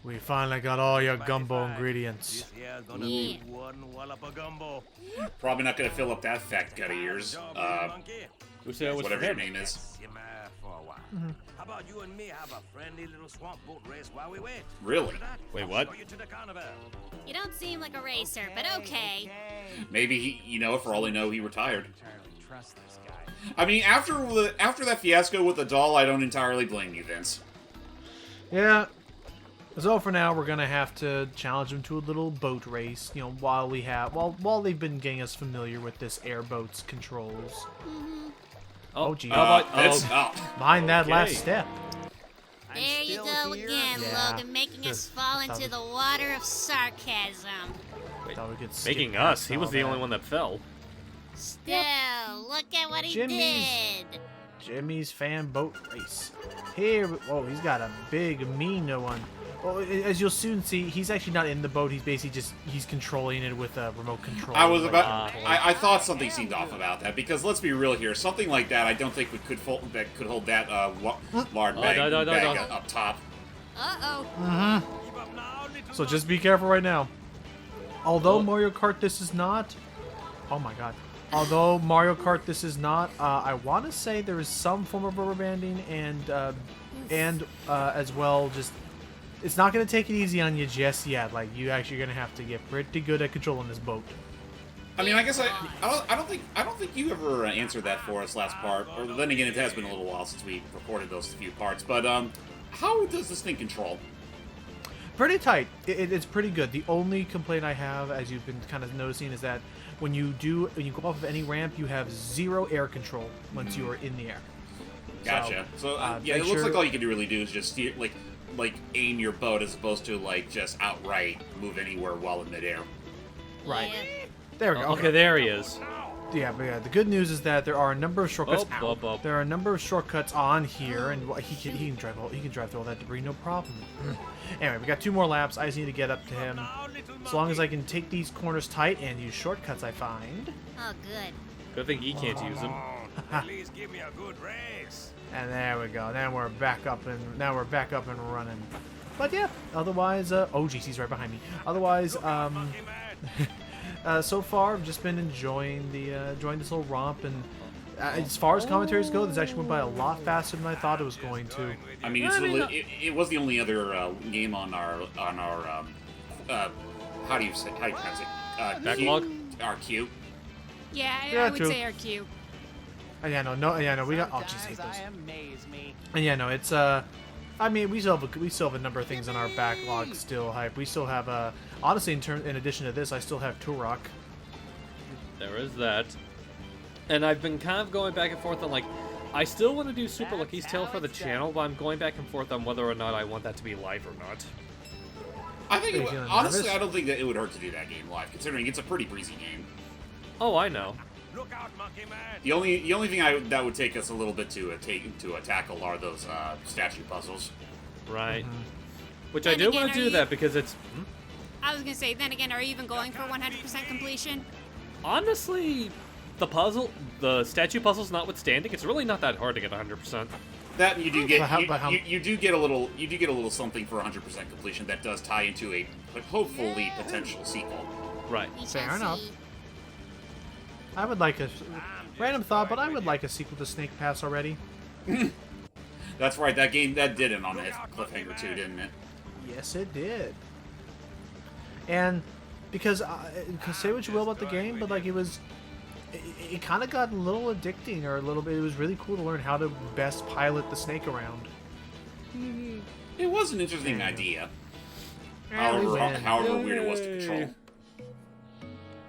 We finally got all your gumbo ingredients. Yeah. Probably not gonna fill up that fat gut of yours. Which was Whatever for your him. name is. How about you and me have a friendly little swamp boat race while we wait? Really? Wait, what? Show you to the carnival. You don't seem like a racer, but okay. Maybe he, for all I know, he retired. Entirely trust this guy. I mean, after that fiasco with the doll, I don't entirely blame you, Vince. Yeah. So for now, we're gonna have to challenge them to a little boat race. You know, while they've been getting us familiar with this airboat's controls. Oh, gee. Mind that last step. There you go again, Yeah. Logan, making us Just fall thought into the water of sarcasm. Thought we could skip Making past us. He all was the only that. one that fell. Still, look at what he Jimmy's- did. Jimmy's fan boat race. Here, oh, he's got a big, mean one. Well, as you'll soon see, he's actually not in the boat. He's basically he's controlling it with a remote control. I thought something seemed off about that, because let's be real here, something like that I don't think we could hold that lard bag, up top. Uh-oh. So just be careful right now. Although Mario Kart this is not... Oh my god. Although Mario Kart this is not, I want to say there is some form of rubber banding and as well just... It's not going to take it easy on you just yet. Like, you actually going to have to get pretty good at controlling this boat. I mean, I guess I don't think you ever answered that for us last part. Or then again, it has been a little while since we recorded those few parts. But how does this thing control? Pretty tight. It's pretty good. The only complaint I have, as you've been kind of noticing, is that when you go off of any ramp, you have 0 air control once you are in the air. Gotcha. So yeah, it looks like all you can really do is just steer, like aim your boat as opposed to like just outright move anywhere while in midair. Right. Yeah. There we go. Okay, there he is. Yeah, but yeah, the good news is that there are a number of shortcuts. Oh. There are a number of shortcuts on here, and he can drive through all that debris, no problem. Anyway, we got 2 more laps. I just need to get up to him. As long as I can take these corners tight and use shortcuts, I find. Oh, good. Good thing he can't use them. At least give me a good race. And there we go. Now we're back up and running. But yeah, otherwise, oh geez, he's right behind me. Otherwise, so far I've just been enjoying this little romp, and as far as commentaries go, this actually went by a lot faster than I thought it was going to. I mean, it was the only other game on our how do you pronounce it? Backlog? Our queue. Yeah, Yeah, I would true. say our cue. And yeah, no, we got. Oh jeez, hate Sometimes those. I amaze me. And yeah, no, it's I mean, we still have a number of things in our backlog still hype. We still have honestly, in addition to this, I still have Turok. There is that. And I've been kind of going back and forth on, like, I still want to do Super Lucky's Tale for the channel, but I'm going back and forth on whether or not I want that to be live or not. I think Are you feeling honestly, nervous? I don't think that it would hurt to do that game live, considering it's a pretty breezy game. Oh, I know. Look out, monkey man. The only thing that would take us a little bit to tackle are those statue puzzles. Right. Mm-hmm. Which I Then do again, want to are do you- that because it's... I was gonna say, then again, are you even going for 100% completion? Honestly, the statue puzzles notwithstanding, it's really not that hard to get 100%. That and you do get But how- you do get a little something for 100% completion that does tie into a hopefully potential sequel. Right. We Fair shall enough. see. I would like a random thought, but I would like a sequel to Snake Pass already. That's right. That game that did it on a cliffhanger too, didn't it? Yes, it did. And because say what you will about the game, but like it kind of got a little addicting, or a little bit. It was really cool to learn how to best pilot the snake around. It was an interesting idea. Yeah, we win. However weird it was to control.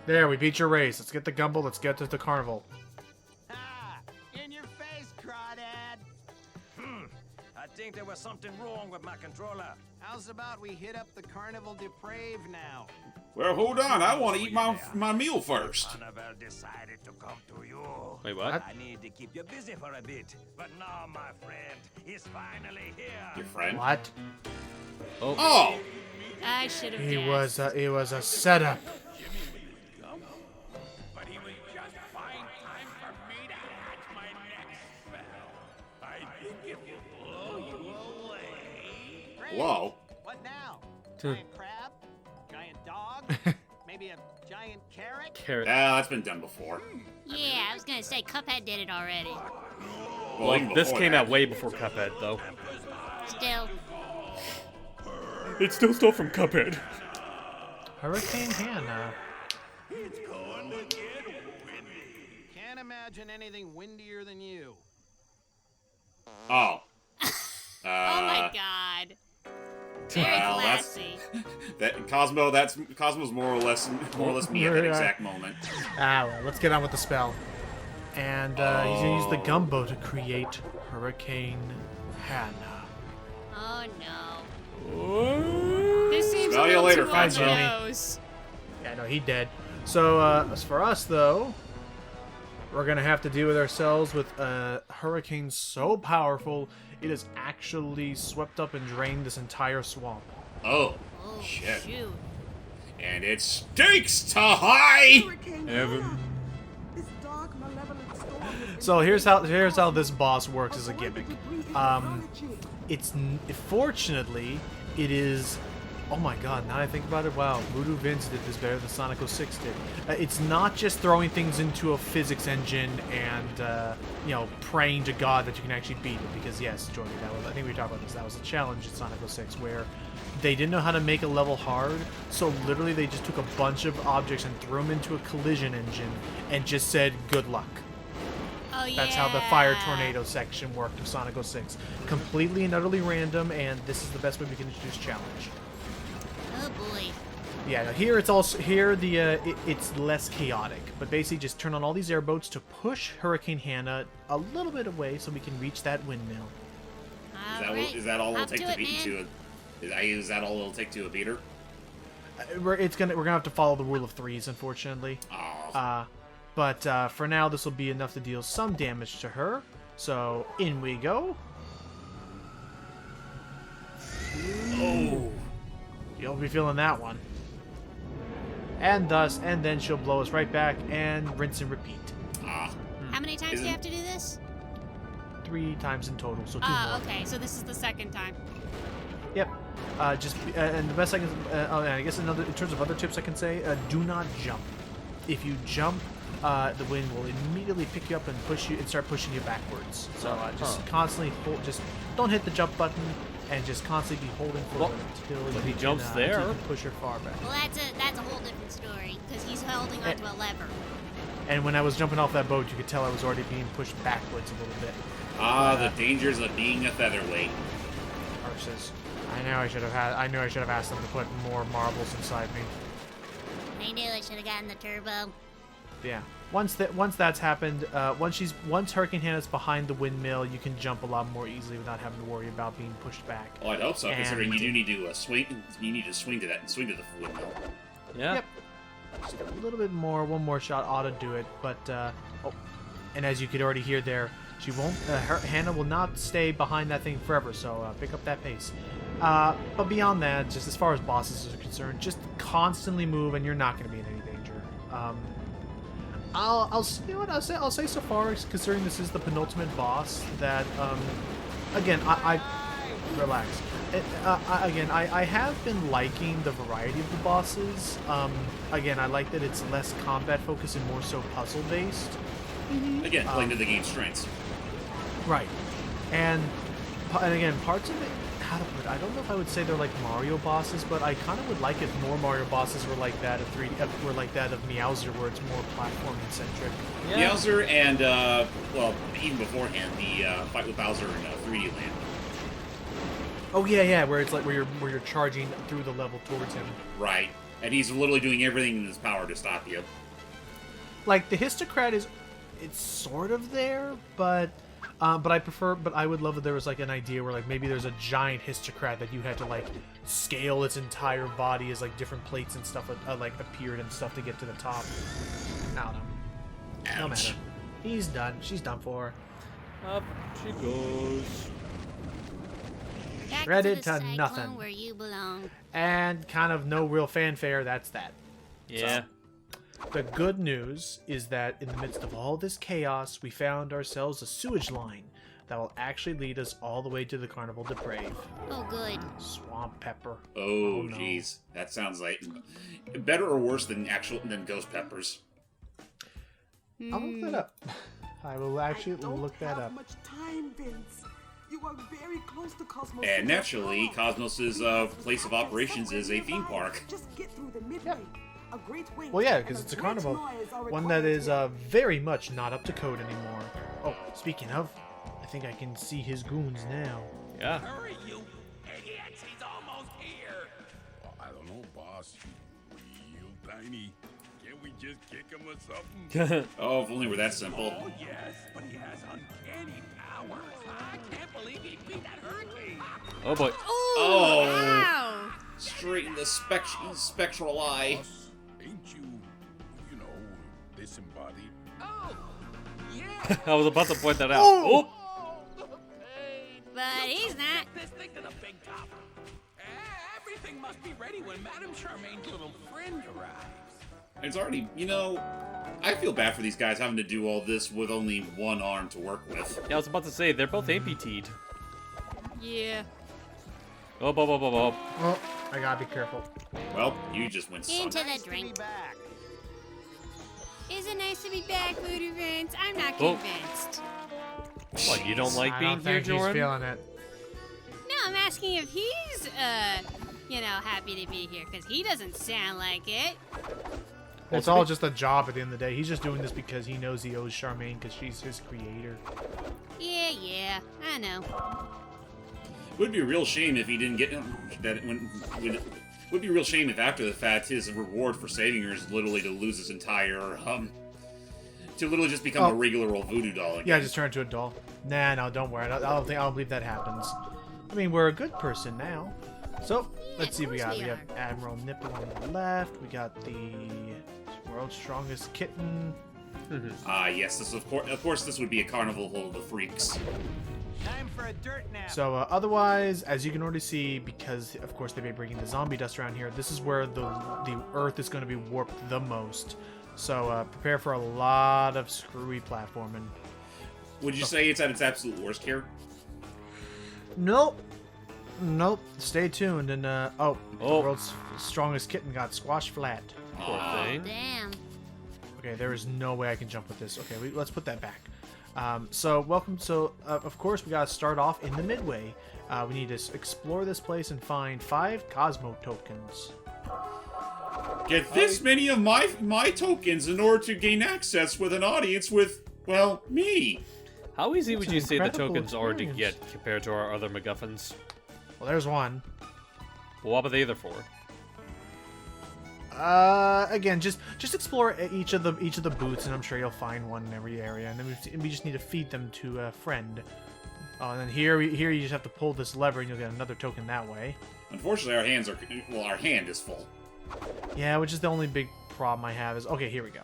There, we beat your race. Let's get the gumbo. Let's get to the carnival. Ah, in your face, crawdad. I think there was something wrong with my controller. How's about we hit up the Carnival DePrave now? Well, hold on. I want to eat my meal first. Carnival decided to come to you. Wait, what? What? I need to keep you busy for a bit, but now my friend is finally here. Your friend? What? Oh, I should have guessed. It was a setup. But he was just fine time for me to hatch my next spell. I think if you blow you away. Great. whoa. What now? Giant crab? Giant dog? Maybe a giant carrot? Carrot. That's been done before. Yeah, I was gonna say Cuphead did it already. Well, even Well, this before came that. out way before Cuphead, though. Still. It's still stole from Cuphead. Hurricane Hannah. Can't imagine anything windier than you. Oh. Oh my god. Very Well, that's- classy. That Cosmo's more or less me at that exact moment. Ah, well, let's get on with the spell. And he's gonna use the gumbo to create Hurricane Hannah. Oh no. This seems Smell a you little later, too on the Jimmy. nose. Yeah, no, he dead. So, as for us, though, we're gonna have to deal with ourselves with a hurricane so powerful it has actually swept up and drained this entire swamp. Oh, Oh, shit. shoot. And it stakes to high. Heaven. So here's how this boss works as a gimmick. Fortunately, it is. Oh my god, now I think about it, wow, Voodoo Vince did this better than Sonic 06 did. It's not just throwing things into a physics engine and, you know, praying to God that you can actually beat it, because yes, Jordy, I think we talked about this, that was a challenge in Sonic 06 where they didn't know how to make a level hard, so literally they just took a bunch of objects and threw them into a collision engine and just said, good luck. Oh yeah. That's how the fire tornado section worked of Sonic 06. Completely and utterly random, and this is the best way we can introduce challenge. Oh boy. Yeah, no, here it's it's less chaotic, but basically just turn on all these airboats to push Hurricane Hannah a little bit away so we can reach that windmill. Is that all it'll Up take to to it, beat man. Is that all it'll take to a beater? We're gonna have to follow the rule of threes, unfortunately. Oh. But for now, this will be enough to deal some damage to her. So in we go. Oh. You'll be feeling that one. And then she'll blow us right back and rinse and repeat. Ah. How many times do you have to do this? 3 times in total, so 2 Oh, more. okay. So this is the second time. Yep. And the best I can, I guess in terms of other tips I can say, do not jump. If you jump, the wind will immediately pick you up and push you and start pushing you backwards. So just constantly hold, just don't hit the jump button, and just constantly be holding forward until but you he jumps can, there. until you can push her far back. Well, that's a whole different story because he's holding onto a lever. And when I was jumping off that boat, you could tell I was already being pushed backwards a little bit. Ah, the dangers of being a featherweight. Versus, I knew I should have asked them to put more marbles inside me. I knew I should have gotten the turbo. Yeah. Once that's happened, once Hurricane Hannah's behind the windmill, you can jump a lot more easily without having to worry about being pushed back. Well, I'd hope so, considering And- you do need to swing. You need to swing to that and swing to the windmill. Yeah. Yep. Just a little bit more. One more shot ought to do it. But and as you could already hear there, she won't. Hannah will not stay behind that thing forever. So pick up that pace. But beyond that, just as far as bosses are concerned, just constantly move, and you're not going to be in any danger. I'll say so far, considering this is the penultimate boss, that again I relax. I have been liking the variety of the bosses. Again, I like that it's less combat focused and more so puzzle based. Again, playing to the game's strengths. Right, and again, parts of it. How to put it, I don't know if I would say they're like Mario bosses, but I kind of would like if more Mario bosses were like that of 3D, were like that of Meowser, where it's more platforming centric. Yeah. Bowser and, well, even beforehand, the fight with Bowser in 3D Land. Oh yeah, where it's like where you're charging through the level towards him. Right. And he's literally doing everything in his power to stop you. Like the Histocrat it's sort of there, but I would love if there was like an idea where like maybe there's a giant Histocrat that you had to like scale its entire body as like different plates and stuff like appeared and stuff to get to the top. I don't know. No Ouch. matter. He's done. She's done for. Up she goes. Back Shredded to, to the cyclone nothing. where you belong. And kind of no real fanfare. That's that. Yeah. The good news is that in the midst of all this chaos, we found ourselves a sewage line that will actually lead us all the way to the Carnival DePrave. Oh, good. Swamp pepper. Oh, no. jeez. That sounds like better or worse than ghost peppers. I'll look that up. I will actually look that up. Much time, Vince. You are very close to Cosmos. And naturally, Cosmos's place of operations is a theme park. Just get through the midway. A great wait Well, yeah, and because a it's a great carnival. noise are One that required is here. very much not up to code anymore. Oh, speaking of, I think I can see his goons now. Yeah. Hurry, you idiots! He's almost here. I don't know, boss. Real tiny. Can't we just kick him or something? Oh, if only we're that simple. Oh, yes, but he has uncanny powers. I can't believe he beat that hurricane. Oh boy. Oh. Wow. Straight in the spectral eye. Boss, ain't you know, disembodied? Oh, yeah. I was about to point that out. Oh! Oh! The pain. But he's not. This thing to the big top. Everything must be ready when Madame Charmaine's little friend arrives. It's already, I feel bad for these guys having to do all this with only one arm to work with. Yeah, I was about to say they're both amputated. Yeah. Oh, bo, bo, bo, bo. Oh, I gotta be careful. Well, you just went Into son. the Nice to be drink. back. Is it nice to be back, Voodoo Vince? I'm not Oh. convinced. What, you don't like I being don't here, think he's Jordan? feeling it. No, I'm asking if he's, happy to be here, because he doesn't sound like it. It's all just a job at the end of the day. He's just doing this because he knows he owes Charmaine because she's his creator. Yeah, I know. Would be a real shame if he didn't get that. Would be a real shame if after the fact his reward for saving her is literally to lose his entire to literally just become a regular old voodoo doll again. Yeah, just turn into a doll. Nah, no, don't worry. I don't believe that happens. I mean, we're a good person now. So, let's see what we of got. course We we have Admiral Nipple on the left. We got the world's strongest kitten. Ah, yes. This of course this would be a carnival full of the freaks. Time for a dirt nap. So, otherwise, as you can already see, because of course they've been bringing the zombie dust around here, this is where the Earth is going to be warped the most. So, prepare for a lot of screwy platforming. Would you say it's at its absolute worst here? Nope. Stay tuned. And the Oh. world's strongest kitten got squashed flat. Poor thing. Damn. Okay, there is no way I can jump with this. Okay, let's put that back. So welcome. So of course we gotta start off in the midway. We need to explore this place and find 5 Cosmo tokens. Get this many of my tokens in order to gain access with an audience with, well, me. How easy would It's an you say the incredible tokens are to experience. get compared to our other MacGuffins? Well, there's one. Well, what are the other 4? Again, just explore each of the booths, and I'm sure you'll find one in every area. And then we just need to feed them to a friend. Oh, and then here you just have to pull this lever, and you'll get another token that way. Unfortunately, our hand is full. Yeah, which is the only big problem I have is... Okay, here we go.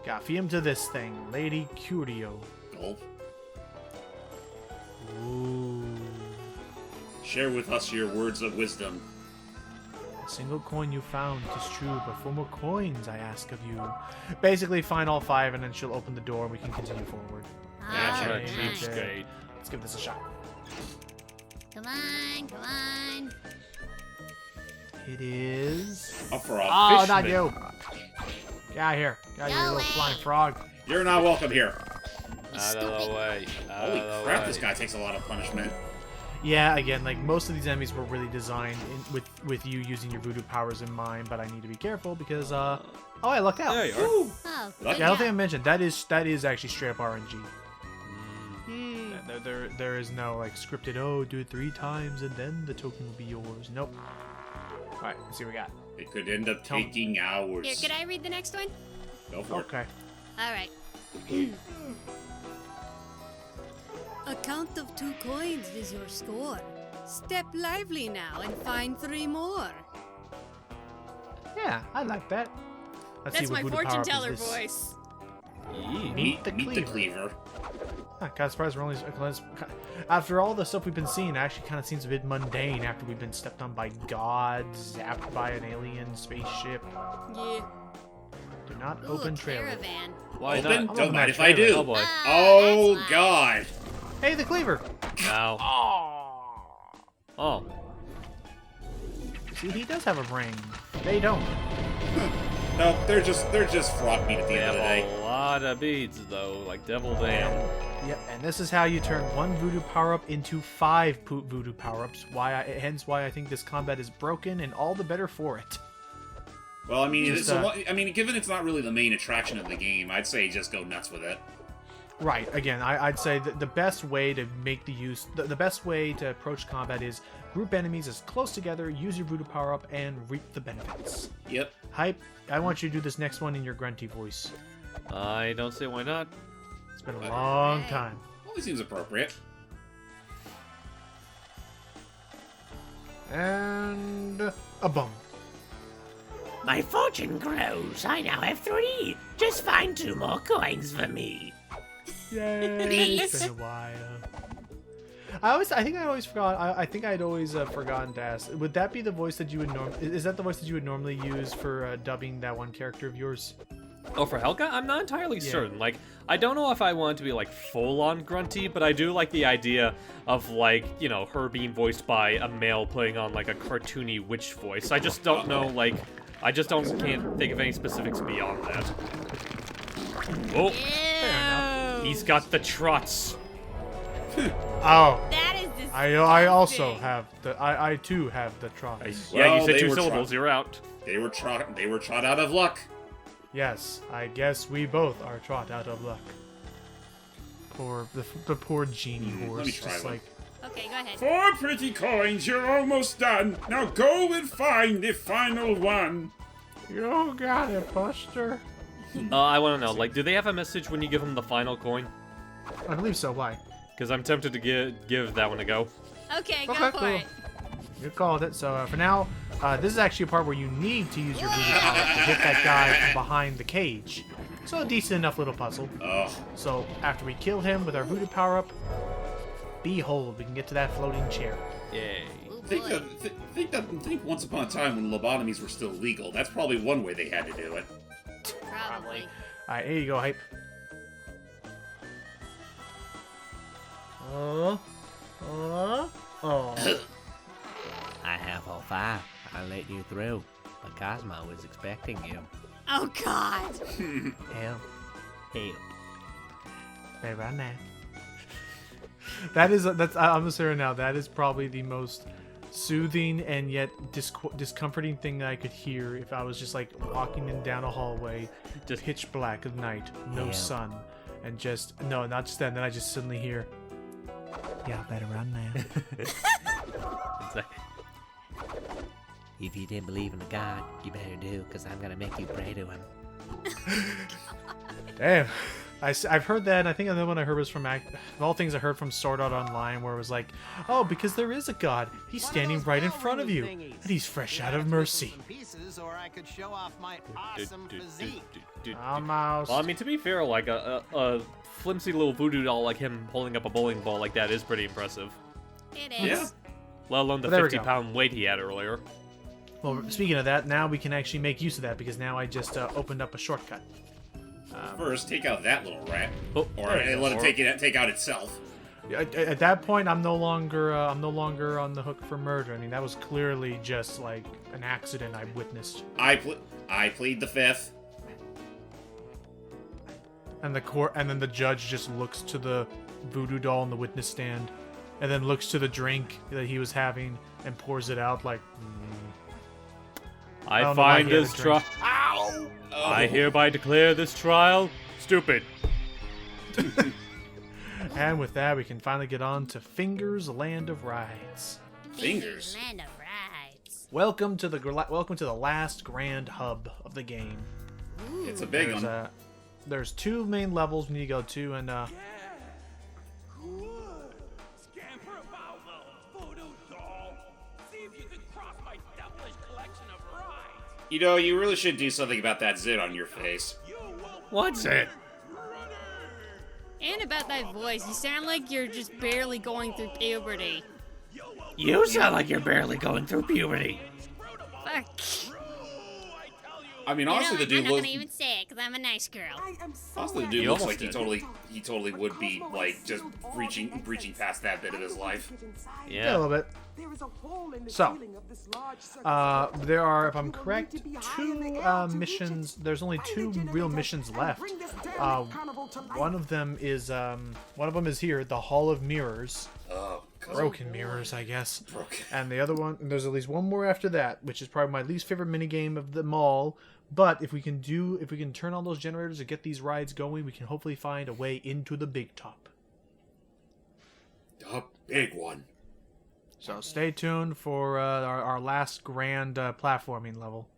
Gotta feed him to this thing. Lady Curio. Gulp. Ooh. Share with us your words of wisdom. A single coin you found, 'tis true, but for more coins I ask of you. Basically, find all 5, and then she'll open the door, and we can continue forward. That's All right, cheapskate. Let's give this a shot. Come on. It is... A frog. Oh, not Fishman. you! Get out of here. Get out of here, you Go little away. flying frog. You're not welcome here. Out of the way. Out Holy of the crap, way. this guy takes a lot of punishment. Yeah, again, like, most of these enemies were really designed with you using your voodoo powers in mind, but I need to be careful because, oh, I lucked out. There you are. Woo! Oh, Yeah, I good Yeah, I don't think I job. mentioned, that is actually straight up RNG. Hmm. There is no, like, scripted, oh, do it 3 times and then the token will be yours. Nope. Alright, let's see what we got. It could end up Tell me. taking hours. Here, could I read the next one? Go for it. Okay. All right. A count of 2 coins is your score. Step lively now and find 3 more. Yeah, I like that. Let's That's see what my voodoo fortune power-up teller is this. voice. Yee. Meet the the cleaver. Kind of surprised we're only... After all the stuff we've been seeing, it actually kind of seems a bit mundane after we've been stepped on by gods, zapped by an alien spaceship. Yeah. Do not Ooh, open a trailer. caravan. Why Open? not? Don't open mind that if I trailer. do. Oh boy. Oh, that's God. Hey, the cleaver. Ow. Oh. See, he does have a brain. They don't. No, they're just frog meat at the They end of have the day. a lot of beads, though, like devil damn. Yep, and this is how you turn one voodoo power-up into 5 voodoo power-ups. Hence why I think this combat is broken, and all the better for it. Well, I mean, Just, given it's not really the main attraction of the game, I'd say just go nuts with it. Right. Again, I'd say that the best way to make the best way to approach combat is group enemies as close together, use your voodoo power-up, and reap the benefits. Yep. Hype, I want you to do this next one in your grunty voice. I don't see why not. It's been a long time. Well, it seems appropriate. And a bum. My fortune grows. I now have 3. Just find 2 more coins for me. Yay! It's been a while. I think I'd always forgotten to ask. Would that be the voice that you would Is that the voice that you would normally use for dubbing that one character of yours? Oh, for Helga? I'm not entirely certain. Like, I don't know if I want it to be, like, full-on grunty, but I do like the idea of, like, you know, her being voiced by a male putting on, like, a cartoony witch voice. I just don't know, like, can't think of any specifics beyond that. Oh, he's got the trots. Oh. That is disgusting. I also have I too have the trot. Yeah, you Well, said they 2 were syllables, you're out. They were trot out of luck. Yes, I guess we both are trot out of luck. The poor genie horse. Let me try just one. like, Okay, go ahead. 4 pretty coins, you're almost done. Now go and find the final one. you got it, Buster. I want to know, like, do they have a message when you give them the final coin? I believe so. Why? Because I'm tempted to give that one a go. Okay, go Okay, for cool. it. You called it. So for now, this is actually a part where you need to use your voodoo power to hit that guy from behind the cage. So a decent enough little puzzle. Ugh. So after we kill him with our voodoo power up, behold, we can get to that floating chair. Yay. Oh, Think boy. think once upon a time when lobotomies were still legal, that's probably one way they had to do it. Probably. All right, here you go, Hype. Oh. I have all 5. I'll let you through. But Cosmo is expecting you. Oh, God. Hell, Help. right around now. That's I'm gonna say right now. That is probably the most soothing and yet discomforting thing that I could hear if I was just like walking down a hallway, just pitch black of night, no Yeah. sun, and just not just that. And then I just suddenly hear, "Yeah, better run now." Exactly. If you didn't believe in a god, you better do, because I'm going to make you pray to him. Damn. I've heard that, and I think another one I heard was from, of all things I heard from Sword Art Online, where it was like, oh, because there is a god, he's standing right in front of you, and he's fresh out of mercy. Pieces, or I could show off my awesome physique. Almost. Well, I mean, to be fair, like, a flimsy little voodoo doll like him holding up a bowling ball like that is pretty impressive. It is. Yeah. Let alone the Well, there we go. 50-pound weight he had earlier. Well, speaking of that, now we can actually make use of that, because now I just opened up a shortcut. First, take out that little rat, Oh, or there you go. let it take out itself. At that point, I'm no longer on the hook for murder. I mean, that was clearly just like an accident I witnessed. I plead the 5th. And then the judge just looks to the voodoo doll in the witness stand, and then looks to the drink that he was having and pours it out like. I don't know why find he had this a drink. Oh. I hereby declare this trial stupid. And with that, we can finally get on to Fingers Land of Rides. Fingers. Land of rides. Welcome to the last grand hub of the game. It's a big There's one. there's 2 main levels we need to go to, and Good. Scamper about, little voodoo doll. See if you can cross my devilish collection of rides. You know, you really should do something about that zit on your face. You will What's it? And about that voice, you sound like you're just barely going through puberty. You sound like you're barely going through puberty. Fuck. I mean, You know, honestly, the I'm dude not looks. gonna even say it, because I'm a nice girl. I am so Honestly, the happy dude He looks almost like he totally would be like just breaching past that bit of his life. Yeah, a Yeah. little bit. There is a hole in the So, ceiling of this large circus. There are, if You I'm will correct, need to be high in the two air to reach missions. it. There's only Find the two real generator missions and left. bring this damn carnival to life. One of them is here, the Hall of Mirrors. Oh, God. Broken mirrors, I guess. Broken. And the other one, there's at least one more after that, which is probably my least favorite minigame of them all. But if we can turn on those generators and get these rides going, we can hopefully find a way into the big top. The big one. So stay tuned for our last grand platforming level.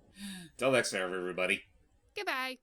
Till next time, everybody. Goodbye.